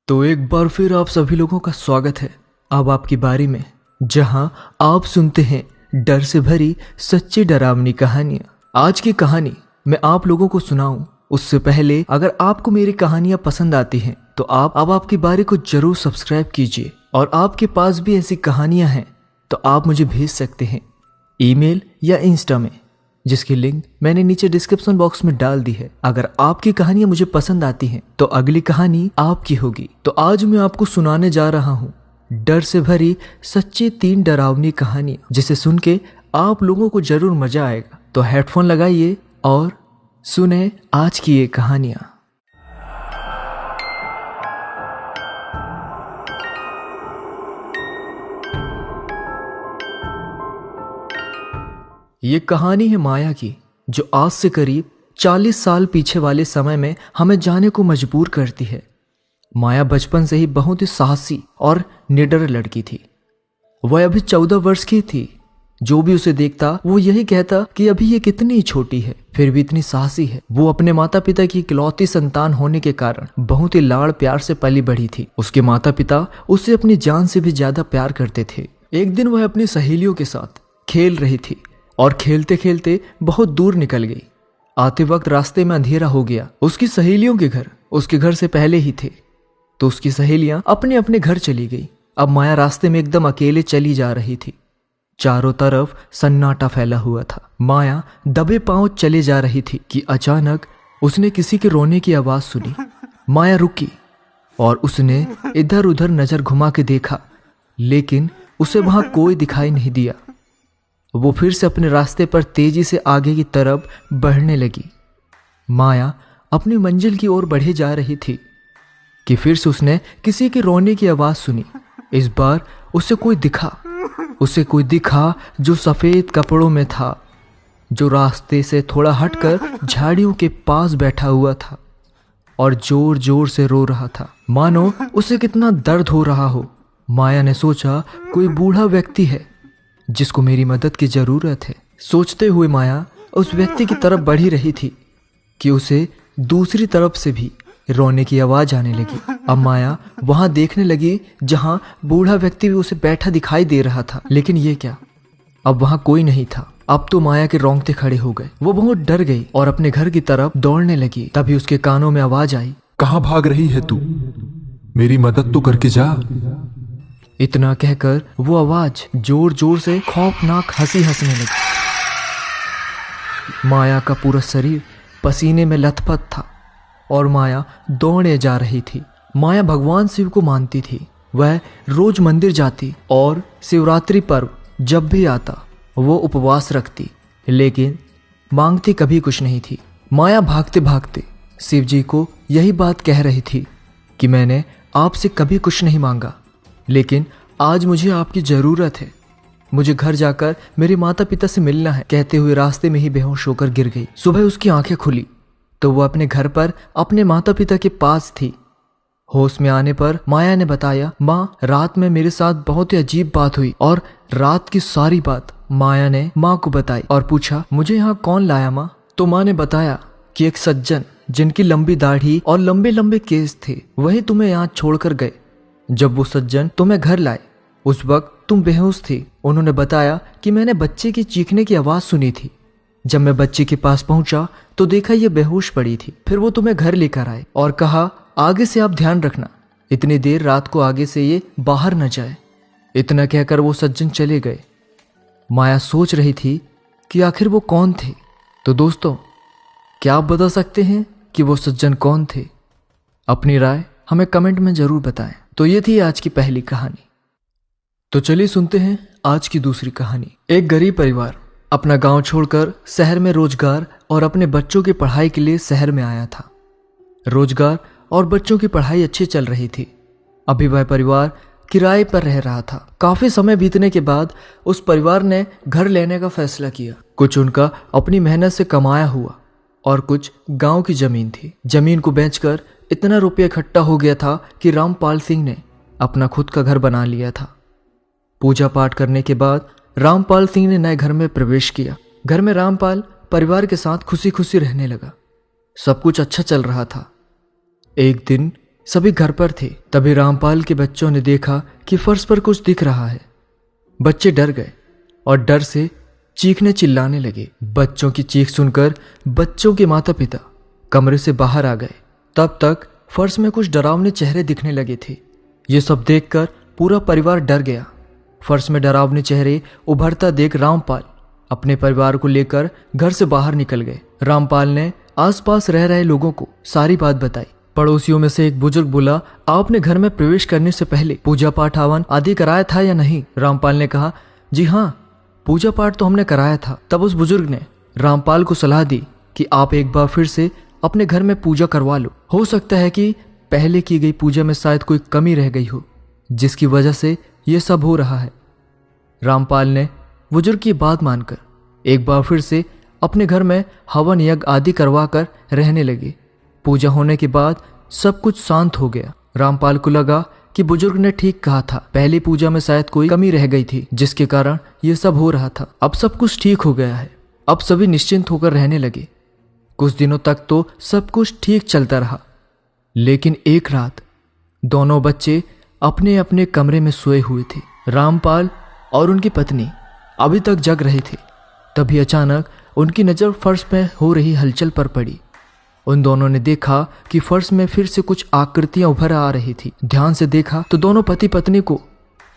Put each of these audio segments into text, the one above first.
तो एक बार फिर आप सभी लोगों का स्वागत है अब आपकी बारी में, जहां आप सुनते हैं डर से भरी सच्ची डरावनी कहानियां। आज की कहानी मैं आप लोगों को सुनाऊं उससे पहले अगर आपको मेरी कहानियां पसंद आती हैं तो आप अब आपकी बारी को जरूर सब्सक्राइब कीजिए, और आपके पास भी ऐसी कहानियां हैं तो आप मुझे भेज सकते हैं ईमेल या इंस्टा में, जिसकी लिंक मैंने नीचे डिस्क्रिप्शन बॉक्स में डाल दी है। अगर आपकी कहानियां मुझे पसंद आती हैं तो अगली कहानी आपकी होगी। तो आज मैं आपको सुनाने जा रहा हूं डर से भरी सच्ची 3 डरावनी कहानियां, जिसे सुन के आप लोगों को जरूर मजा आएगा। तो हेडफोन लगाइए और सुने आज की ये कहानियां। ये कहानी है माया की, जो आज से करीब 40 साल पीछे वाले समय में हमें जाने को मजबूर करती है। माया बचपन से ही बहुत ही साहसी और निडर लड़की थी। वह अभी 14 वर्ष की थी। जो भी उसे देखता वो यही कहता कि अभी ये कितनी छोटी है, फिर भी इतनी साहसी है। वो अपने माता पिता की इकलौती संतान होने के कारण बहुत ही लाड़ प्यार से पली बढ़ी थी। उसके माता पिता उसे अपनी जान से भी ज्यादा प्यार करते थे। एक दिन वह अपनी सहेलियों के साथ खेल रही थी और खेलते खेलते बहुत दूर निकल गई। आते वक्त रास्ते में अंधेरा हो गया। उसकी सहेलियों के घर उसके घर से पहले ही थे, तो उसकी सहेलियां अपने अपने घर चली गई। अब माया रास्ते में एकदम अकेले चली जा रही थी। चारों तरफ सन्नाटा फैला हुआ था। माया दबे पांव चले जा रही थी कि अचानक उसने किसी के रोने की आवाज सुनी। माया रुकी और उसने इधर उधर नजर घुमा के देखा, लेकिन उसे वहां कोई दिखाई नहीं दिया। वो फिर से अपने रास्ते पर तेजी से आगे की तरफ बढ़ने लगी। माया अपनी मंजिल की ओर बढ़े जा रही थी कि फिर से उसने किसी के रोने की आवाज सुनी। इस बार उसे कोई दिखा जो सफेद कपड़ों में था, जो रास्ते से थोड़ा हटकर झाड़ियों के पास बैठा हुआ था और जोर जोर से रो रहा था, मानो उसे कितना दर्द हो रहा हो। माया ने सोचा, कोई बूढ़ा व्यक्ति है जिसको मेरी मदद की जरूरत है। सोचते हुए माया उस व्यक्ति की तरफ बढ़ी रही थी कि उसे दूसरी तरफ से भी रोने की आवाज आने लगी। अब माया वहां देखने लगी जहां बूढ़ा व्यक्ति भी उसे बैठा दिखाई दे रहा था, लेकिन ये क्या, अब वहां कोई नहीं था। अब तो माया के रोंगटे खड़े हो गए। वो बहुत डर गई और अपने घर की तरफ दौड़ने लगी। तभी उसके कानों में आवाज आई, कहाँ भाग रही है तू? मेरी मदद तो करके जा। इतना कहकर वो आवाज जोर जोर से खौफनाक हंसी हंसने लगी। माया का पूरा शरीर पसीने में लथपथ था और माया दौड़े जा रही थी। माया भगवान शिव को मानती थी। वह रोज मंदिर जाती और शिवरात्रि पर्व जब भी आता वो उपवास रखती, लेकिन मांगती कभी कुछ नहीं थी। माया भागते भागते शिव जी को यही बात कह रही थी कि मैंने आपसे कभी कुछ नहीं मांगा, लेकिन आज मुझे आपकी जरूरत है। मुझे घर जाकर मेरे माता पिता से मिलना है। कहते हुए रास्ते में ही बेहोश होकर गिर गई। सुबह उसकी आंखें खुली तो वो अपने घर पर अपने माता पिता के पास थी। होश में आने पर माया ने बताया, माँ, रात में मेरे साथ बहुत ही अजीब बात हुई। और रात की सारी बात माया ने माँ को बताई और पूछा, मुझे यहाँ कौन लाया माँ? तो माँ ने बताया कि एक सज्जन जिनकी लंबी दाढ़ी और लंबे लंबे केस थे, वही तुम्हें यहाँ छोड़कर गए। जब वो सज्जन तुम्हें घर लाए उस वक्त तुम बेहोश थी। उन्होंने बताया कि मैंने बच्चे की चीखने की आवाज सुनी थी। जब मैं बच्चे के पास पहुंचा तो देखा ये बेहोश पड़ी थी। फिर वो तुम्हें घर लेकर आए और कहा, आगे से आप ध्यान रखना, इतनी देर रात को आगे से ये बाहर न जाए। इतना कहकर वो सज्जन चले गए। माया सोच रही थी कि आखिर वो कौन थे। तो दोस्तों, क्या आप बता सकते हैं कि वो सज्जन कौन थे? अपनी राय हमें कमेंट में जरूर बताएं। तो ये थी आज की पहली कहानी। तो चलिए सुनते हैं आज की दूसरी कहानी। एक गरीब परिवार अपना गांव छोड़कर शहर में रोजगार और अपने बच्चों की पढ़ाई के लिए शहर में आया था। रोजगार और बच्चों की पढ़ाई अच्छी चल रही थी। अभी वह परिवार किराए पर रह रहा था। काफी समय बीतने के बाद उस परिवार ने घर लेने का फैसला किया। कुछ उनका अपनी मेहनत से कमाया हुआ और कुछ गांव की जमीन थी। जमीन को बेचकर इतना रुपया इकट्ठा हो गया था कि रामपाल सिंह ने अपना खुद का घर बना लिया था। पूजा पाठ करने के बाद रामपाल सिंह ने नए घर में प्रवेश किया। घर में रामपाल परिवार के साथ खुशी खुशी रहने लगा। सब कुछ अच्छा चल रहा था। एक दिन सभी घर पर थे। तभी रामपाल के बच्चों ने देखा कि फर्श पर कुछ दिख रहा है। बच्चे डर गए और डर से चीखने चिल्लाने लगे। बच्चों की चीख सुनकर बच्चों के माता पिता कमरे से बाहर आ गए। तब तक फर्श में कुछ डरावने चेहरे दिखने लगे थे। ये सब देखकर पूरा परिवार डर गया। फर्श में डरावने चेहरे उभरता देख रामपाल अपने परिवार को लेकर घर से बाहर निकल गए। रामपाल ने आसपास रह रहे लोगों को सारी बात बताई। पड़ोसियों में से एक बुजुर्ग बोला, आपने घर में प्रवेश करने से पहले पूजा पाठ हवन आदि कराया था या नहीं? रामपाल ने कहा, जी हाँ, पूजा पाठ तो हमने कराया था। तब उस बुजुर्ग ने रामपाल को सलाह दी कि आप एक बार फिर से अपने घर में पूजा करवा लो। हो सकता है कि पहले की गई पूजा में शायद कोई कमी रह गई हो, जिसकी वजह से ये सब हो रहा है। रामपाल ने बुजुर्ग की बात मानकर एक बार फिर से अपने घर में हवन यज्ञ आदि करवा कर रहने लगे। पूजा होने के बाद सब कुछ शांत हो गया। रामपाल को लगा कि बुजुर्ग ने ठीक कहा था, पहली पूजा में शायद कोई कमी रह गई थी जिसके कारण ये सब हो रहा था। अब सब कुछ ठीक हो गया है। अब सभी निश्चिंत होकर रहने लगे। कुछ दिनों तक तो सब कुछ ठीक चलता रहा, लेकिन एक रात दोनों बच्चे अपने अपने कमरे में सोए हुए थे। रामपाल और उनकी पत्नी अभी तक जग रहे थे। तभी अचानक उनकी नज़र फर्श में हो रही हलचल पर पड़ी। उन दोनों ने देखा कि फर्श में फिर से कुछ आकृतियां उभर आ रही थी। ध्यान से देखा तो दोनों पति पत्नी को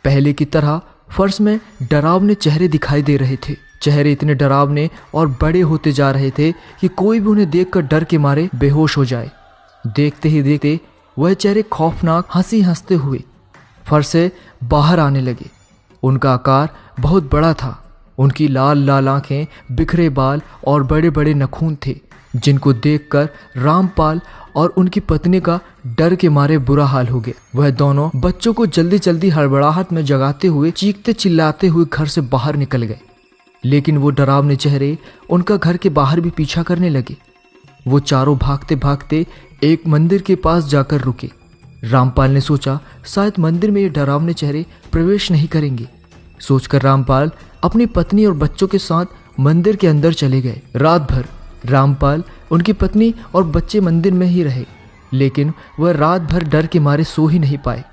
पहले की तरह फर्श में डरावने चेहरे दिखाई दे रहे थे। चेहरे इतने डरावने और बड़े होते जा रहे थे कि कोई भी उन्हें देखकर डर के मारे बेहोश हो जाए। देखते ही देखते वह चेहरे खौफनाक हंसी हंसते हुए फर्श से बाहर आने लगे। उनका आकार बहुत बड़ा था। उनकी लाल लाल आंखें, बिखरे बाल और बड़े बड़े नखून थे, जिनको देखकर रामपाल और उनकी पत्नी का डर के मारे बुरा हाल हो गया। वह दोनों बच्चों को जल्दी जल्दी हड़बड़ाहट में जगाते हुए चीखते चिल्लाते हुए घर से बाहर निकल गए। लेकिन वो डरावने चेहरे उनका घर के बाहर भी पीछा करने लगे। वो चारों भागते भागते एक मंदिर के पास जाकर रुके। रामपाल ने सोचा शायद मंदिर में ये डरावने चेहरे प्रवेश नहीं करेंगे। सोचकर रामपाल अपनी पत्नी और बच्चों के साथ मंदिर के अंदर चले गए। रात भर रामपाल, उनकी पत्नी और बच्चे मंदिर में ही रहे, लेकिन वह रात भर डर के मारे सो ही नहीं पाए।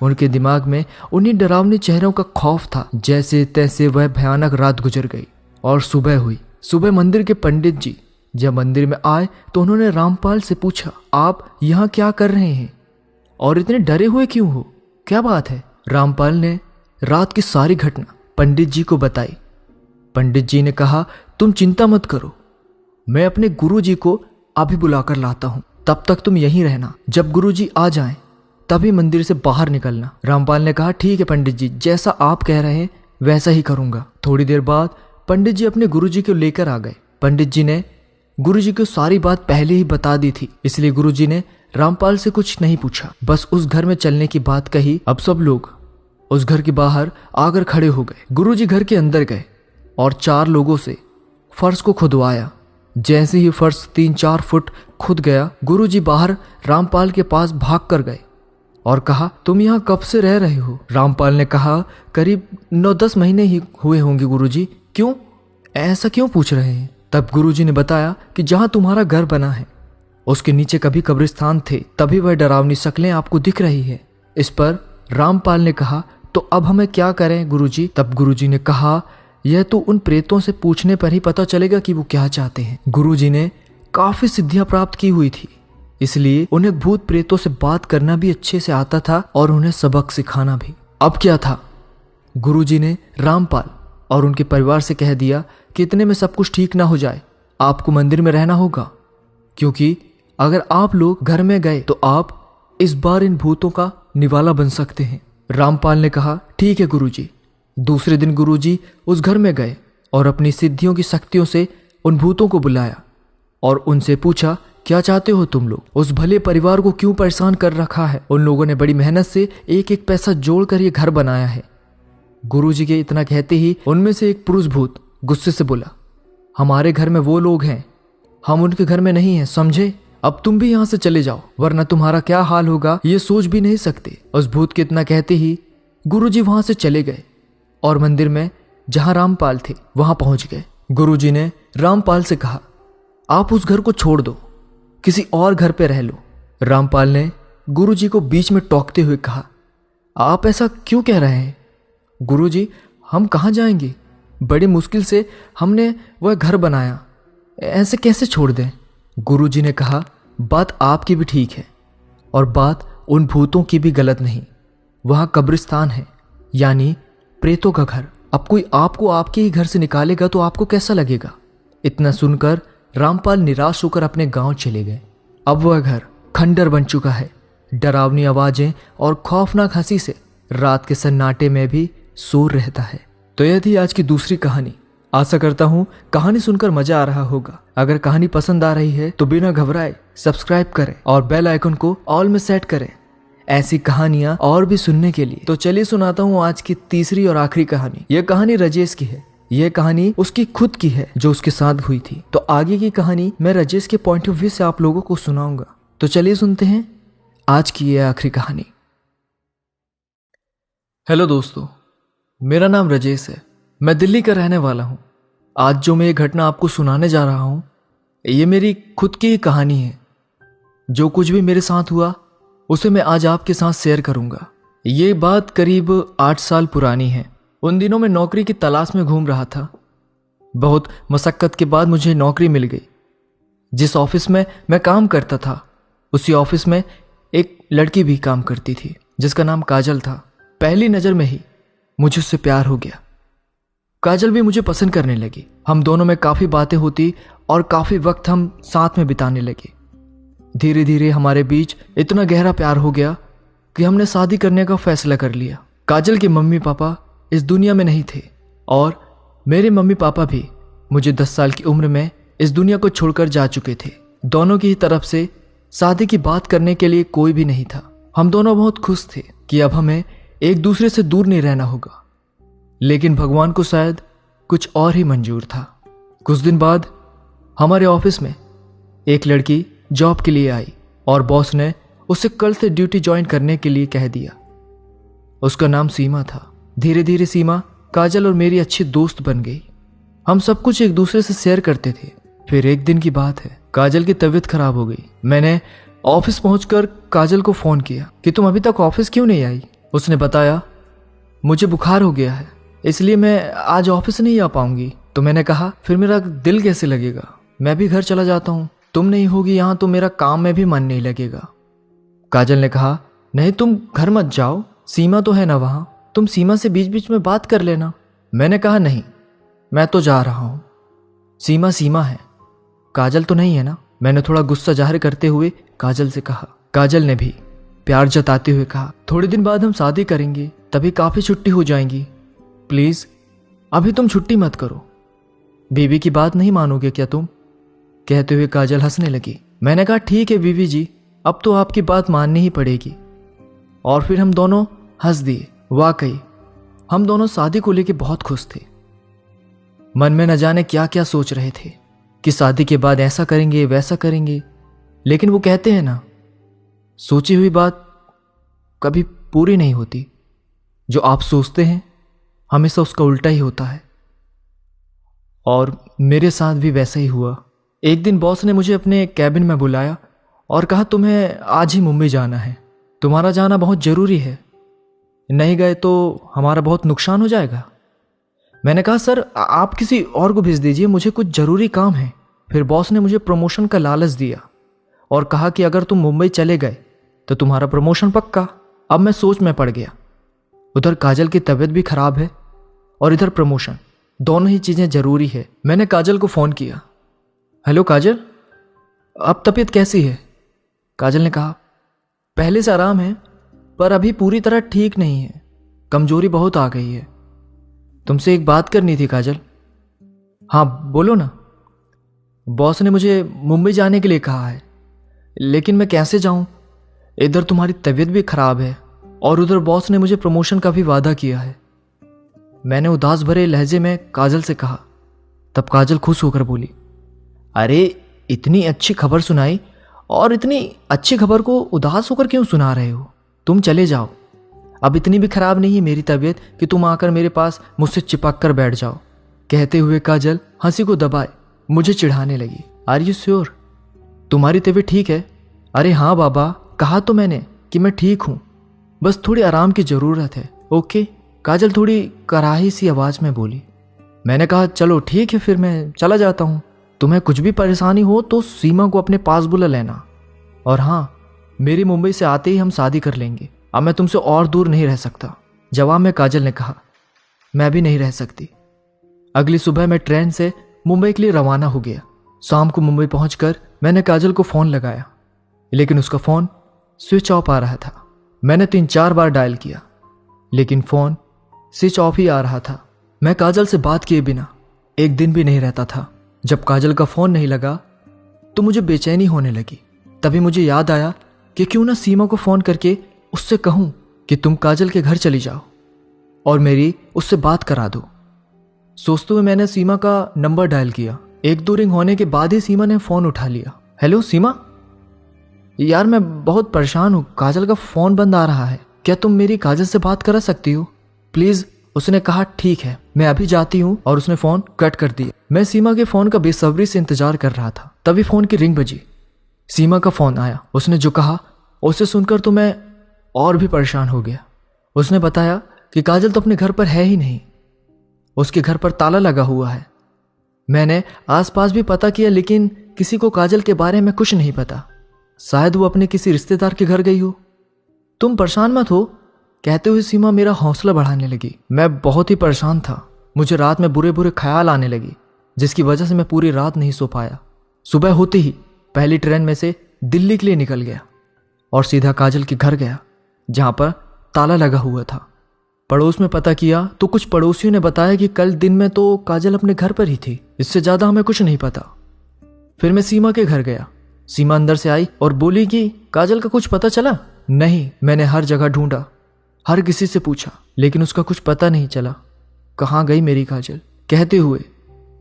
उनके दिमाग में उन्हीं डरावने चेहरों का खौफ था। जैसे तैसे वह भयानक रात गुजर गई और सुबह हुई। सुबह मंदिर के पंडित जी जब मंदिर में आए तो उन्होंने रामपाल से पूछा, आप यहाँ क्या कर रहे हैं और इतने डरे हुए क्यों हो? क्या बात है? रामपाल ने रात की सारी घटना पंडित जी को बताई। पंडित जी ने कहा, तुम चिंता मत करो, मैं अपने गुरुजी को अभी बुलाकर लाता हूँ, तब तक तुम यहीं रहना। जब गुरुजी आ जाएं तभी मंदिर से बाहर निकलना। रामपाल ने कहा, ठीक है पंडित जी, जैसा आप कह रहे हैं वैसा ही करूँगा। थोड़ी देर बाद पंडित जी अपने गुरुजी को लेकर आ गए। पंडित जी ने गुरुजी को सारी बात पहले ही बता दी थी, इसलिए गुरुजी ने रामपाल से कुछ नहीं पूछा, बस उस घर में चलने की बात कही। अब सब लोग उस घर के बाहर आकर खड़े हो गए। गुरुजी घर के अंदर गए और 4 लोगों से फर्श को खुदवाया। जैसे ही फर्श 3-4 फुट खुद गया, गुरुजी बाहर रामपाल के पास भाग कर गए और कहा, तुम यहाँ कब से रह रहे हो? रामपाल ने कहा, करीब 9-10 महीने ही हुए होंगे गुरुजी। क्यों, ऐसा क्यों पूछ रहे हैं? तब गुरुजी ने बताया कि जहाँ तुम्हारा घर बना है उसके नीचे कभी कब्रिस्तान थे, तभी वह डरावनी शक्लें आपको दिख रही है। इस पर रामपाल ने कहा, तो अब हमें क्या करें गुरुजी? तब गुरुजी ने कहा, यह तो उन प्रेतों से पूछने पर ही पता चलेगा कि वो क्या चाहते हैं। गुरुजी ने काफी सिद्धियां प्राप्त की हुई थी, इसलिए उन्हें भूत प्रेतों से बात करना भी अच्छे से आता था और उन्हें सबक सिखाना भी। अब क्या था, गुरुजी ने रामपाल और उनके परिवार से कह दिया कि इतने में सब कुछ ठीक ना हो जाए, आपको मंदिर में रहना होगा, क्योंकि अगर आप लोग घर में गए तो आप इस बार इन भूतों का निवाला बन सकते हैं। रामपाल ने कहा, ठीक है गुरुजी। दूसरे दिन गुरुजी उस घर में गए और अपनी सिद्धियों की शक्तियों से उन भूतों को बुलाया और उनसे पूछा, क्या चाहते हो तुम लोग? उस भले परिवार को क्यों परेशान कर रखा है? उन लोगों ने बड़ी मेहनत से एक एक पैसा जोड़कर ये घर बनाया है। गुरुजी के इतना कहते ही उनमें से एक पुरुष भूत गुस्से से बोला, हमारे घर में वो लोग हैं, हम उनके घर में नहीं हैं, समझे? अब तुम भी यहाँ से चले जाओ, वरना तुम्हारा क्या हाल होगा ये सोच भी नहीं सकते। उस भूत के इतना कहते ही गुरुजी वहां से चले गए और मंदिर में जहां रामपाल थे वहां पहुंच गए। गुरुजी ने रामपाल से कहा, आप उस घर को छोड़ दो, किसी और घर पे रह लो। रामपाल ने गुरुजी को बीच में टोकते हुए कहा, आप ऐसा क्यों कह रहे हैं? गुरुजी, हम कहाँ जाएंगे? बड़ी मुश्किल से हमने वह घर बनाया, ऐसे कैसे छोड़ दें? गुरुजी ने कहा, बात आपकी भी ठीक है और बात उन भूतों की भी गलत नहीं। वहाँ कब्रिस्तान है, यानी प्रेतों का घर। अब कोई आपको आपके ही घर से निकालेगा तो आपको कैसा लगेगा? इतना सुनकर रामपाल निराश होकर अपने गांव चले गए। अब वह घर खंडर बन चुका है। डरावनी आवाजें और खौफनाक हंसी से रात के सन्नाटे में भी शोर रहता है। तो यह थी आज की दूसरी कहानी। आशा करता हूँ कहानी सुनकर मजा आ रहा होगा। अगर कहानी पसंद आ रही है तो बिना घबराए सब्सक्राइब करें और बेल आइकन को ऑल में सेट करें ऐसी कहानियां और भी सुनने के लिए। तो चलिए सुनाता हूँ आज की तीसरी और आखिरी कहानी। यह कहानी राजेश की है। यह कहानी उसकी खुद की है जो उसके साथ हुई थी। तो आगे की कहानी मैं राजेश के पॉइंट ऑफ व्यू से आप लोगों को सुनाऊंगा। तो चलिए सुनते हैं आज की यह आखिरी कहानी। हेलो दोस्तों, मेरा नाम राजेश है। मैं दिल्ली का रहने वाला हूँ। आज जो मैं ये घटना आपको सुनाने जा रहा हूँ, ये मेरी खुद की ही कहानी है। जो कुछ भी मेरे साथ हुआ उसे मैं आज आपके साथ शेयर करूंगा। ये बात करीब 8 साल पुरानी है। उन दिनों मैं नौकरी की तलाश में घूम रहा था। बहुत मशक्कत के बाद मुझे नौकरी मिल गई। जिस ऑफिस में मैं काम करता था उसी ऑफिस में एक लड़की भी काम करती थी जिसका नाम काजल था। पहली नज़र में ही मुझे उससे प्यार हो गया। काजल भी मुझे पसंद करने लगी। हम दोनों में काफ़ी बातें होती और काफ़ी वक्त हम साथ में बिताने लगे। धीरे धीरे हमारे बीच इतना गहरा प्यार हो गया कि हमने शादी करने का फैसला कर लिया। काजल के मम्मी पापा इस दुनिया में नहीं थे और मेरे मम्मी पापा भी मुझे 10 साल की उम्र में इस दुनिया को छोड़कर जा चुके थे। दोनों की ही तरफ से शादी की बात करने के लिए कोई भी नहीं था। हम दोनों बहुत खुश थे कि अब हमें एक दूसरे से दूर नहीं रहना होगा। लेकिन भगवान को शायद कुछ और ही मंजूर था। कुछ दिन बाद हमारे ऑफिस में एक लड़की जॉब के लिए आई और बॉस ने उसे कल से ड्यूटी ज्वाइन करने के लिए कह दिया। उसका नाम सीमा था। धीरे धीरे सीमा काजल और मेरी अच्छी दोस्त बन गई। हम सब कुछ एक दूसरे से शेयर करते थे। फिर एक दिन की बात है, काजल की तबीयत खराब हो गई। मैंने ऑफिस पहुंचकर काजल को फोन किया कि तुम अभी तक ऑफिस क्यों नहीं आई। उसने बताया मुझे बुखार हो गया है इसलिए मैं आज ऑफिस नहीं आ पाऊंगी। तो मैंने कहा फिर मेरा दिल कैसे लगेगा, मैं भी घर चला जाता हूँ। तुम नहीं होगी यहाँ तो मेरा काम में भी मन नहीं लगेगा। काजल ने कहा नहीं तुम घर मत जाओ, सीमा तो है ना वहाँ, तुम सीमा से बीच बीच में बात कर लेना। मैंने कहा नहीं, मैं तो जा रहा हूँ। सीमा सीमा है, काजल तो नहीं है ना। मैंने थोड़ा गुस्सा जाहिर करते हुए काजल से कहा। काजल ने भी प्यार जताते हुए कहा थोड़े दिन बाद हम शादी करेंगे, तभी काफ़ी छुट्टी हो जाएंगी। प्लीज़ अभी तुम छुट्टी मत करो। बीवी की बात नहीं मानोगे क्या तुम? कहते हुए काजल हंसने लगी। मैंने कहा ठीक है बीवी जी, अब तो आपकी बात माननी ही पड़ेगी। और फिर हम दोनों हंस दिए। वाकई हम दोनों शादी को लेकर बहुत खुश थे। मन में न जाने क्या क्या सोच रहे थे कि शादी के बाद ऐसा करेंगे वैसा करेंगे। लेकिन वो कहते हैं ना, सोची हुई बात कभी पूरी नहीं होती। जो आप सोचते हैं हमेशा उसका उल्टा ही होता है। और मेरे साथ भी वैसा ही हुआ। एक दिन बॉस ने मुझे अपने कैबिन में बुलाया और कहा तुम्हें आज ही मुंबई जाना है, तुम्हारा जाना बहुत ज़रूरी है, नहीं गए तो हमारा बहुत नुकसान हो जाएगा। मैंने कहा सर आप किसी और को भेज दीजिए, मुझे कुछ ज़रूरी काम है। फिर बॉस ने मुझे प्रमोशन का लालच दिया और कहा कि अगर तुम मुंबई चले गए तो तुम्हारा प्रमोशन पक्का। अब मैं सोच में पड़ गया। उधर काजल की तबीयत भी खराब है और इधर प्रमोशन, दोनों ही चीज़ें ज़रूरी है। मैंने काजल को फ़ोन किया। हेलो काजल, अब तबीयत कैसी है? काजल ने कहा पहले से आराम है पर अभी पूरी तरह ठीक नहीं है, कमजोरी बहुत आ गई है। तुमसे एक बात करनी थी काजल। हाँ बोलो ना। बॉस ने मुझे मुंबई जाने के लिए कहा है, लेकिन मैं कैसे जाऊं? इधर तुम्हारी तबीयत भी खराब है और उधर बॉस ने मुझे प्रमोशन का भी वादा किया है। मैंने उदास भरे लहजे में काजल से कहा। तब काजल खुश होकर बोली अरे इतनी अच्छी खबर सुनाई और इतनी अच्छी खबर को उदास होकर क्यों सुना रहे हो? तुम चले जाओ, अब इतनी भी खराब नहीं है मेरी तबीयत कि तुम आकर मेरे पास मुझसे चिपक कर बैठ जाओ। कहते हुए काजल हंसी को दबाए मुझे चिढ़ाने लगी। Are you sure? तुम्हारी तबीयत ठीक है? अरे हाँ बाबा, कहा तो मैंने, कि मैं ठीक हूँ, बस थोड़ी आराम की ज़रूरत है। ओके, काजल थोड़ी कराही सी आवाज़ में बोली। मैंने कहा चलो ठीक है, फिर मैं चला जाता हूँ। तुम्हें कुछ भी परेशानी हो तो सीमा को अपने पास बुला लेना। और हाँ, मेरी मुंबई से आते ही हम शादी कर लेंगे। अब मैं तुमसे और दूर नहीं रह सकता। जवाब में काजल ने कहा, मैं भी नहीं रह सकती। अगली सुबह मैं ट्रेन से मुंबई के लिए रवाना हो गया। शाम को मुंबई पहुंचकर मैंने काजल को फ़ोन लगाया, लेकिन उसका फ़ोन स्विच ऑफ आ रहा था। मैंने 3-4 बार डायल किया, लेकिन फ़ोन स्विच ऑफ ही आ रहा था। मैं काजल से बात किए बिना एक दिन भी नहीं रहता था। जब काजल का फ़ोन नहीं लगा तो मुझे बेचैनी होने लगी। तभी मुझे याद आया कि क्यों ना सीमा को फ़ोन करके उससे कहूँ कि तुम काजल के घर चली जाओ और मेरी उससे बात करा दो। सोचते हुए मैंने सीमा का नंबर डायल किया। 1-2 रिंग होने के बाद ही सीमा ने फ़ोन उठा लिया। हेलो सीमा, यार मैं बहुत परेशान हूँ, काजल का फ़ोन बंद आ रहा है। क्या तुम मेरी काजल से बात करा सकती हो प्लीज़? उसने कहा ठीक है, मैं अभी जाती हूँ, और उसने फ़ोन कट कर दिया। मैं सीमा के फ़ोन का बेसब्री से इंतजार कर रहा था। तभी फ़ोन की रिंग बजी। सीमा का फ़ोन आया। उसने जो कहा उसे सुनकर तो मैं और भी परेशान हो गया। उसने बताया कि काजल तो अपने घर पर है ही नहीं, उसके घर पर ताला लगा हुआ है। मैंने आसपास भी पता किया, लेकिन किसी को काजल के बारे में कुछ नहीं पता। शायद वो अपने किसी रिश्तेदार के घर गई हो। तुम परेशान मत हो, कहते हुए सीमा मेरा हौसला बढ़ाने लगी। मैं बहुत ही परेशान था। मुझे रात में बुरे बुरे ख्याल आने लगे, जिसकी वजह से मैं पूरी रात नहीं सो पाया। सुबह होते ही पहली ट्रेन में से दिल्ली के लिए निकल गया और सीधा काजल के घर गया, जहां पर ताला लगा हुआ था। पड़ोस में पता किया तो कुछ पड़ोसियों ने बताया कि कल दिन में तो काजल अपने घर पर ही थी। इससे ज़्यादा हमें कुछ नहीं पता। फिर मैं सीमा के घर गया। सीमा अंदर से आई और बोली कि काजल का कुछ पता चला? नहीं, मैंने हर जगह ढूंढा, हर किसी से पूछा, लेकिन उसका कुछ पता नहीं चला। कहाँ गई मेरी काजल? कहते हुए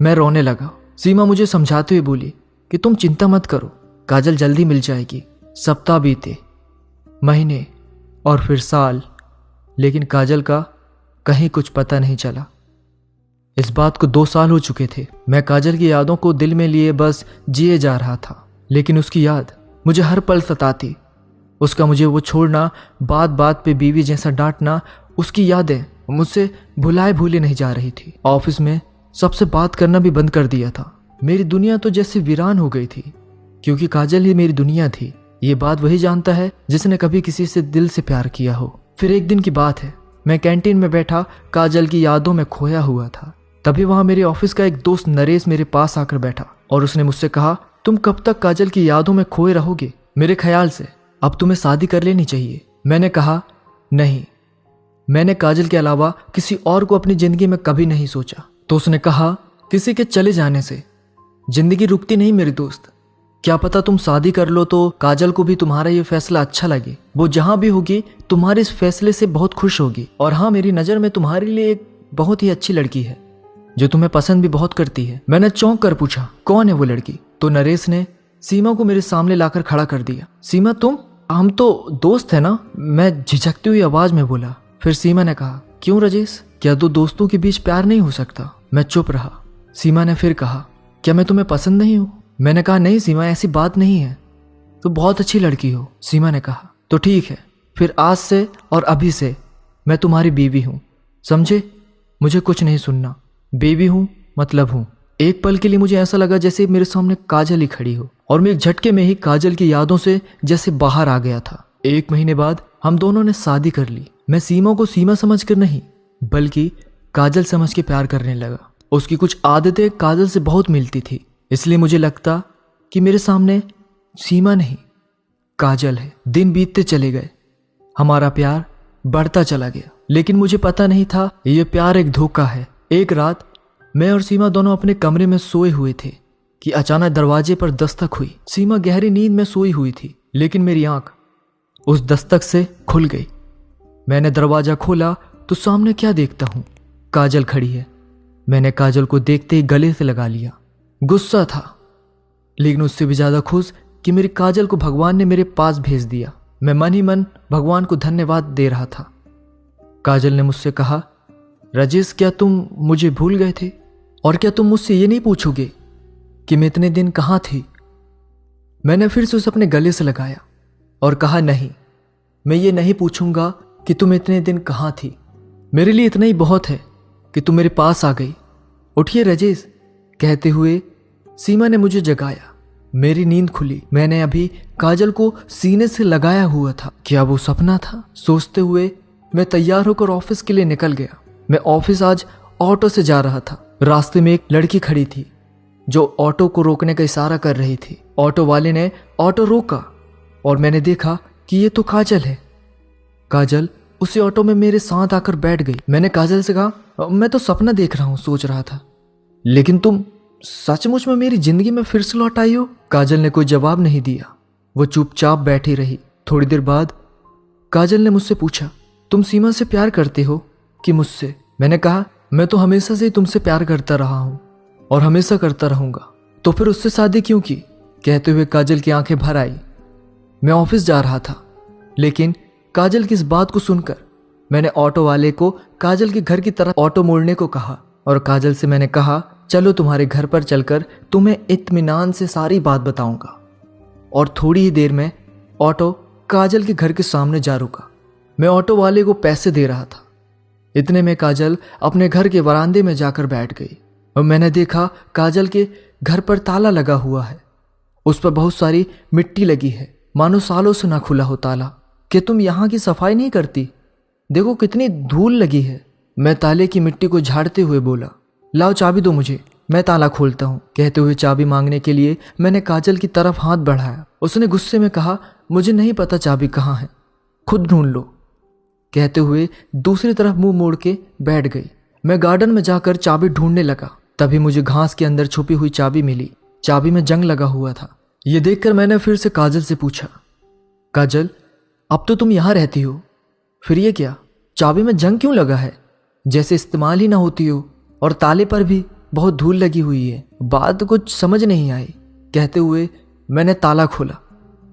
मैं रोने लगा। सीमा मुझे समझाते हुए बोली कि तुम चिंता मत करो, काजल जल्दी मिल जाएगी। सप्ताह बीते, महीने और फिर साल, लेकिन काजल का कहीं कुछ पता नहीं चला। इस बात को 2 साल हो चुके थे। मैं काजल की यादों को दिल में लिए बस जिए जा रहा था, लेकिन उसकी याद मुझे हर पल सताती। उसका मुझे वो छोड़ना, बात बात पे बीवी जैसा डांटना, उसकी यादें मुझसे भुलाए भूले नहीं जा रही थी। ऑफिस में सबसे बात करना भी बंद कर दिया था। मेरी दुनिया तो जैसे वीरान हो गई थी, क्योंकि काजल ही मेरी दुनिया थी। ये बात वही जानता है जिसने कभी किसी से दिल से प्यार किया हो। फिर एक दिन की बात है, मैं कैंटीन में बैठा काजल की यादों में खोया हुआ था। तभी वहां मेरे ऑफिस का एक दोस्त नरेश मेरे पास आकर बैठा और उसने मुझसे कहा, तुम कब तक काजल की यादों में खोए रहोगे? मेरे ख्याल से अब तुम्हें शादी कर लेनी चाहिए। मैंने कहा, नहीं, मैंने काजल के अलावा किसी और को अपनी जिंदगी में कभी नहीं सोचा। तो उसने कहा, किसी के चले जाने से जिंदगी रुकती नहीं मेरे दोस्त। क्या पता तुम शादी कर लो तो काजल को भी तुम्हारा ये फैसला अच्छा लगे। वो जहां भी होगी तुम्हारे इस फैसले से बहुत खुश होगी। और हाँ, मेरी नज़र में तुम्हारे लिए एक बहुत ही अच्छी लड़की है जो तुम्हें पसंद भी बहुत करती है। मैंने चौंक कर पूछा, कौन है वो लड़की? तो नरेश ने सीमा को मेरे सामने लाकर खड़ा कर दिया। सीमा तुम? हम तो दोस्त है ना, मैं झिझकती हुई आवाज में बोला। फिर सीमा ने कहा, क्यों राजेश, क्या 2 दोस्तों के बीच प्यार नहीं हो सकता? मैं चुप रहा। सीमा ने फिर कहा, क्या मैं तुम्हें पसंद नहीं हूं? मैंने कहा, नहीं सीमा, ऐसी बात नहीं है, तो बहुत अच्छी लड़की हो। सीमा ने कहा, तो ठीक है, फिर आज से और अभी से मैं तुम्हारी बीवी हूं, समझे? मुझे कुछ नहीं सुनना। बीवी हूं मतलब हूं। एक पल के लिए मुझे ऐसा लगा जैसे मेरे सामने काजल ही खड़ी हो, और मैं एक झटके में ही काजल की यादों से जैसे बाहर आ गया था। 1 महीने बाद हम दोनों ने शादी कर ली। मैं सीमा को सीमा समझकर नहीं, बल्कि काजल समझ के प्यार करने लगा। उसकी कुछ आदतें काजल से बहुत मिलती थी, इसलिए मुझे लगता कि मेरे सामने सीमा नहीं काजल है। दिन बीतते चले गए, हमारा प्यार बढ़ता चला गया, लेकिन मुझे पता नहीं था ये प्यार एक धोखा है। एक रात मैं और सीमा दोनों अपने कमरे में सोए हुए थे कि अचानक दरवाजे पर दस्तक हुई। सीमा गहरी नींद में सोई हुई थी, लेकिन मेरी आंख उस दस्तक से खुल गई। मैंने दरवाजा खोला तो सामने क्या देखता हूं, काजल खड़ी है। मैंने काजल को देखते ही गले से लगा लिया। गुस्सा था, लेकिन उससे भी ज्यादा खुश कि मेरी काजल को भगवान ने मेरे पास भेज दिया। मैं मन ही मन भगवान को धन्यवाद दे रहा था। काजल ने मुझसे कहा, राजेश, क्या तुम मुझे भूल गए थे? और क्या तुम मुझसे ये नहीं पूछोगे कि मैं इतने दिन कहाँ थी? मैंने फिर से उसे अपने गले से लगाया और कहा, नहीं, मैं ये नहीं पूछूंगा कि तुम इतने दिन कहाँ थी। मेरे लिए इतना ही बहुत है कि तुम मेरे पास आ गई। उठिए राजेश, कहते हुए सीमा ने मुझे जगाया। मेरी नींद खुली। मैंने अभी काजल को सीने से लगाया हुआ था। क्या वो सपना था? सोचते हुए मैं तैयार होकर ऑफिस के लिए निकल गया। मैं ऑफिस आज ऑटो से जा रहा था। रास्ते में एक लड़की खड़ी थी जो ऑटो को रोकने का इशारा कर रही थी। ऑटो वाले ने ऑटो रोका और मैंने देखा कि ये तो काजल है। काजल उसी ऑटो में मेरे साथ आकर बैठ गई। मैंने काजल से कहा, मैं तो सपना देख रहा हूं, सोच रहा था, लेकिन तुम सचमुच में मेरी जिंदगी में फिर से लौट आई हो। काजल ने कोई जवाब नहीं दिया। वो चुपचाप बैठी रही। थोड़ी देर बाद काजल ने मुझसे पूछा, तुम सीमा से प्यार करते हो कि मुझसे? मैंने कहा, मैं तो हमेशा से ही तुमसे प्यार करता रहा हूं और हमेशा करता रहूंगा। तो फिर उससे शादी क्यों की? कहते हुए काजल की आंखें भर आई। मैं ऑफिस जा रहा था, लेकिन काजल की इस बात को सुनकर मैंने ऑटो वाले को काजल के घर की तरफ ऑटो मोड़ने को कहा और काजल से मैंने कहा, चलो तुम्हारे घर पर चलकर तुम्हें इत्मीनान से सारी बात बताऊंगा। और थोड़ी ही देर में ऑटो काजल के घर के सामने जा रुका। मैं ऑटो वाले को पैसे दे रहा था। इतने में काजल अपने घर के वरांदे में जाकर बैठ गई और मैंने देखा काजल के घर पर ताला लगा हुआ है। उस पर बहुत सारी मिट्टी लगी है, मानो सालों से ना खुला हो ताला। कि तुम यहाँ की सफाई नहीं करती? देखो कितनी धूल लगी है। मैं ताले की मिट्टी को झाड़ते हुए बोला, लाओ चाबी दो मुझे, मैं ताला खोलता हूँ। कहते हुए चाबी मांगने के लिए मैंने काजल की तरफ हाथ बढ़ाया। उसने गुस्से में कहा, मुझे नहीं पता चाबी कहाँ है, खुद ढूंढ लो। कहते हुए दूसरी तरफ मुंह मोड़ के बैठ गई। मैं गार्डन में जाकर चाबी ढूंढने लगा। तभी मुझे घास के अंदर छुपी हुई चाबी मिली। चाबी में जंग लगा हुआ था। ये देखकर मैंने फिर से काजल से पूछा, काजल अब तो तुम यहाँ रहती हो, फिर ये क्या, चाबी में जंग क्यों लगा है? जैसे इस्तेमाल ही ना होती हो, और ताले पर भी बहुत धूल लगी हुई है। बात कुछ समझ नहीं आई। कहते हुए मैंने ताला खोला।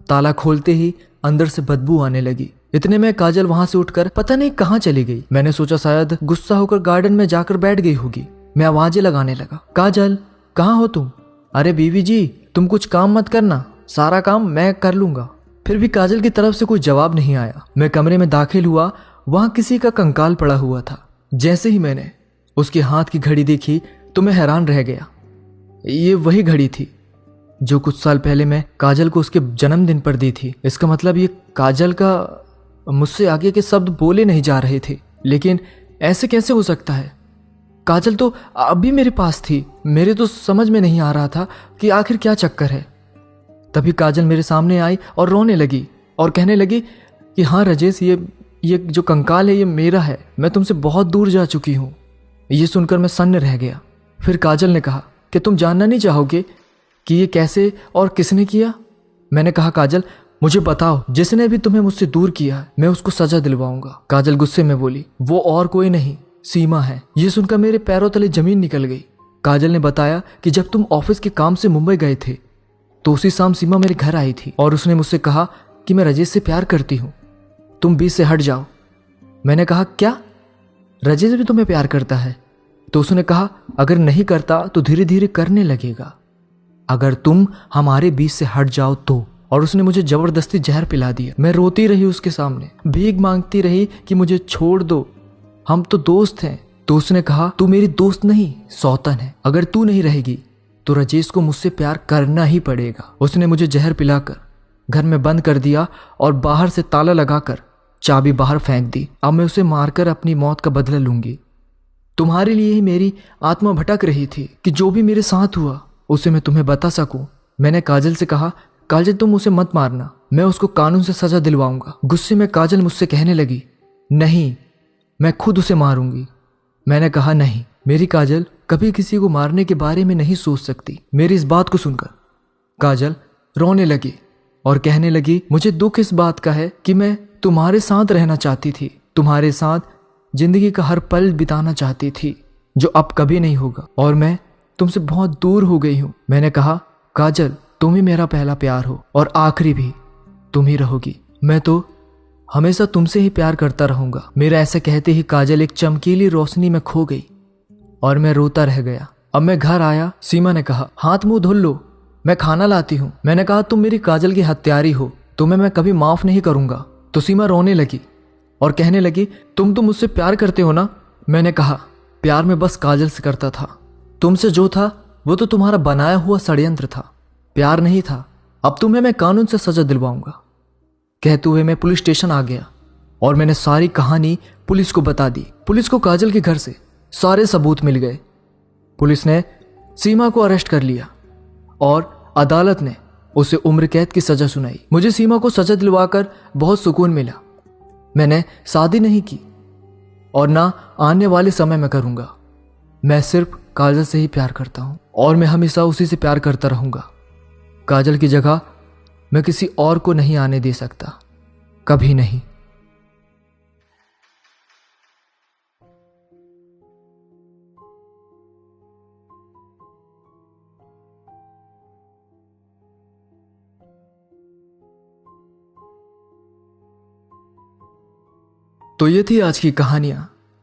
ताला खोलते ही अंदर से बदबू आने लगी। इतने में काजल वहां से उठकर पता नहीं कहाँ चली गई। मैंने सोचा शायद गुस्सा होकर गार्डन में जाकर बैठ गई होगी। मैं आवाजें लगाने लगा, काजल कहाँ हो तुम? अरे बीवी जी, तुम कुछ काम मत करना, सारा काम मैं कर लूंगा। फिर भी काजल की तरफ से कोई जवाब नहीं आया। मैं कमरे में दाखिल हुआ। वहां किसी का कंकाल पड़ा हुआ था। जैसे ही मैंने उसके हाथ की घड़ी देखी तो मैं हैरान रह गया। ये वही घड़ी थी जो कुछ साल पहले मैं काजल को उसके जन्मदिन पर दी थी। इसका मतलब ये काजल का मुझसे आगे के शब्द बोले नहीं जा रहे थे। लेकिन ऐसे कैसे हो सकता है? काजल तो अभी मेरे पास थी। मेरे तो समझ में नहीं आ रहा था कि आखिर क्या चक्कर है। तभी काजल मेरे सामने आई और रोने लगी और कहने लगी कि हाँ राजेश, ये जो कंकाल है ये मेरा है, मैं तुमसे बहुत दूर जा चुकी हूँ। ये सुनकर मैं सन्न रह गया। फिर काजल ने कहा कि तुम जानना नहीं चाहोगे कि ये कैसे और किसने किया? मैंने कहा, काजल मुझे बताओ, जिसने भी तुम्हें मुझसे दूर किया मैं उसको सजा दिलवाऊंगा। काजल गुस्से में बोली, वो और कोई नहीं, सीमा है। ये सुनकर मेरे पैरों तले जमीन निकल गई। काजल ने बताया कि जब तुम ऑफिस के काम से मुंबई गए थे तो उसी शाम सीमा मेरे घर आई थी और उसने मुझसे कहा कि मैं राजेश से प्यार करती हूँ, तुम बीच से हट जाओ। मैंने कहा, क्या राजेश भी तुम्हें प्यार करता है? तो उसने कहा, अगर नहीं करता तो धीरे धीरे करने लगेगा, अगर तुम हमारे बीच से हट जाओ तो। और उसने मुझे जबरदस्ती जहर पिला दिया। मैं रोती रही उसके सामने, भीख मांगती रही कि मुझे छोड़ दो, हम तो दोस्त हैं। तो उसने कहा, तू मेरी दोस्त नहीं सौतन है, अगर तू नहीं रहेगी तो राजेश को मुझसे प्यार करना ही पड़ेगा। उसने मुझे जहर पिलाकर घर में बंद कर दिया और बाहर से ताला लगाकर चाबी बाहर फेंक दी। अब मैं उसे मारकर अपनी मौत का बदला लूंगी। तुम्हारे लिए ही मेरी आत्मा भटक रही थी कि जो भी मेरे साथ हुआ उसे मैं तुम्हें बता सकूं। मैंने काजल से कहा, काजल तुम उसे मत मारना, मैं उसको कानून से सजा दिलवाऊंगा। गुस्से में काजल मुझसे कहने लगी, नहीं मैं खुद उसे मारूंगी। मैंने कहा, नहीं मेरी काजल कभी किसी को मारने के बारे में नहीं सोच सकती। मेरी इस बात को सुनकर काजल रोने लगी और कहने लगी, मुझे दुख इस बात का है कि मैं तुम्हारे साथ रहना चाहती थी, तुम्हारे साथ जिंदगी का हर पल बिताना चाहती थी, जो अब कभी नहीं होगा, और मैं तुमसे बहुत दूर हो गई हूं। मैंने कहा, काजल तुम ही मेरा पहला प्यार हो और आखिरी भी तुम ही रहोगी। मैं तो हमेशा तुमसे ही प्यार करता रहूंगा। मेरा ऐसा कहते ही काजल एक चमकीली रोशनी में खो गई और मैं रोता रह गया। अब मैं घर आया। सीमा ने कहा, हाथ मुंह धुल लो, मैं खाना लाती हूँ। मैंने कहा, तुम मेरी काजल की हत्यारी हो, तुम्हें मैं कभी माफ नहीं करूंगा। तो सीमा रोने लगी और कहने लगी, तुम तो मुझसे प्यार करते हो ना? मैंने कहा, प्यार में बस काजल से करता था। तुमसे जो था वो तो तुम्हारा बनाया हुआ षड्यंत्र था, प्यार नहीं था। अब तुम्हें मैं कानून से सजा दिलवाऊंगा। कहते हुए मैं पुलिस स्टेशन आ गया और मैंने सारी कहानी पुलिस को बता दी। पुलिस को काजल के घर से सारे सबूत मिल गए। पुलिस ने सीमा को अरेस्ट कर लिया और अदालत ने उसे उम्र कैद की सजा सुनाई। मुझे सीमा को सजा दिलवाकर बहुत सुकून मिला। मैंने शादी नहीं की और ना आने वाले समय में करूंगा। मैं सिर्फ काजल से ही प्यार करता हूं और मैं हमेशा उसी से प्यार करता रहूंगा। काजल की जगह मैं किसी और को नहीं आने दे सकता, कभी नहीं। तो ये थी आज की कहानियां।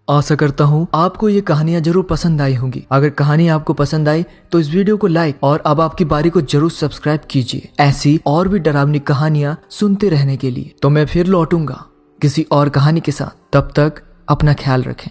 आशा करता हूं आपको ये कहानियां जरूर पसंद आई होंगी। अगर कहानी आपको पसंद आई तो इस वीडियो को लाइक और अब आपकी बारी को जरूर सब्सक्राइब कीजिए ऐसी और भी डरावनी कहानियां सुनते रहने के लिए। तो मैं फिर लौटूंगा किसी और कहानी के साथ। तब तक अपना ख्याल रखें।